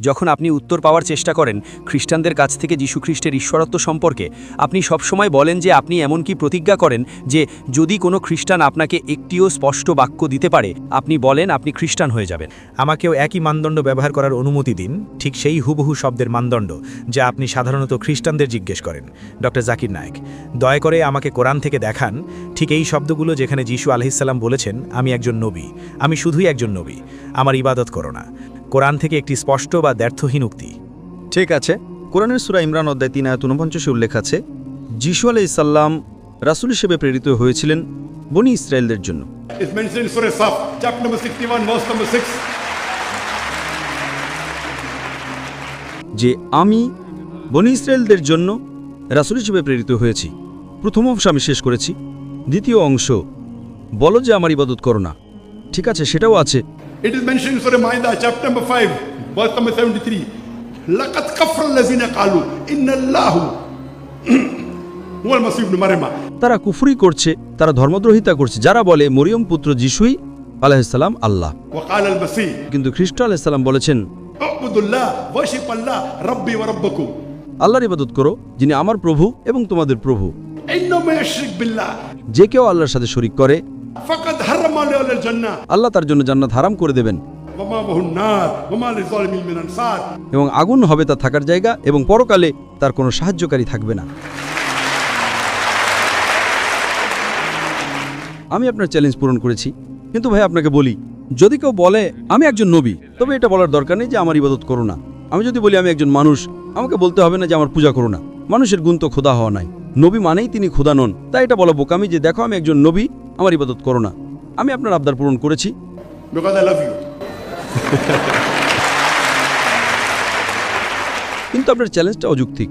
যখন আপনি উত্তর পাওয়ার চেষ্টা করেন খ্রিস্টানদের কাছ থেকে যীশুখ্রিস্টের ঈশ্বরত্ব সম্পর্কে, আপনি সবসময় বলেন যে আপনি এমনকি প্রতিজ্ঞা করেন যে যদি কোনো খ্রিস্টান আপনাকে একটিও স্পষ্ট বাক্য দিতে পারে, আপনি বলেন আপনি খ্রিস্টান হয়ে যাবেন। আমাকেও একই মানদণ্ড ব্যবহার করার অনুমতি দিন, ঠিক সেই হুবহু শব্দের মানদণ্ড যা আপনি সাধারণত খ্রিস্টানদের জিজ্ঞেস করেন। ডক্টর জাকির নায়েক, দয়া করে আমাকে কোরআন থেকে দেখান ঠিক এই শব্দগুলো যেখানে যীশু আলাইহিসসালাম বলেছেন আমি একজন নবী, আমি শুধুই একজন নবী, আমার ইবাদত করো না। কোরআন থেকে একটি স্পষ্ট বা দ্ব্যর্থহীন উক্তি। ঠিক আছে, কোরআনের সূরা ইমরান অধ্যায় 3 আয়াত 49 উল্লেখ আছে, যিশু আলাইহিস সালাম রাসূল হিসেবে প্রেরিত হয়েছিলেন বনি ইসরায়েলদের জন্য। It's mentioned in Surah Saf, chapter number 61, verse number 6. যে আমি বনি ইসরায়েলদের জন্য রাসূল হিসেবে প্রেরিত হয়েছি। প্রথম অংশ আমি শেষ করেছি, দ্বিতীয় অংশ বলো যে আমার ইবাদত করো না। ঠিক আছে, সেটাও আছে। It is mentioned in Surah Ma'idah, chapter number 5, verse number 73. لَقَدْ كَفَرَ الَّذِينَ قَالُوا إِنَّ اللَّهُ هُوَ الْمَسِيحُ ابْنُ مريم. তারা কুফরি করছে, তারা ধর্মদ্রোহিতা করছে, যারা বলে মরিয়ম পুত্র যিশুই আলাইহিস সালাম আল্লাহ। وقال المسيح কিন্তু খ্রিস্ট আলাইহিস সালাম বলেছেন اعبدوا الله worship الله ربي وربكم. আল্লাহর ইবাদত করো যিনি আমার প্রভু এবং তোমাদের প্রভু। إنه من يشرك بالله যে কেউ আল্লাহর সাথে শরীক করে فقد حرم عليه الجنة আল্লাহ তার জন্য জান্নাত হারাম করে দেবেন وما به النار وما للظالمين من أنصار. এবং আগুন হবে তার থাকার জায়গা এবং পরকালে তার কোনো সাহায্যকারী থাকবে না। আমি আপনার চ্যালেঞ্জ পূরণ করেছি, কিন্তু ভাই আপনাকে বলি, যদি কেউ বলে আমি একজন নবী, তবে এটা বলার দরকার নেই যে আমার ইবাদত করো না। আমি যদি বলি আমি একজন মানুষ, আমাকে বলতে হবে না যে আমার পূজা করো না। মানুষের গুণ তো খোদা হওয়া নাই, নবী মানেই তিনি খোদা নন। তাই এটা বলা বোকামি যে দেখো আমি একজন নবী, আমার ইবাদত করো না। আমি আপনার আবদার পূরণ করেছি। Because I love you. কিন্তু আপনার চ্যালেঞ্জটা অযৌক্তিক।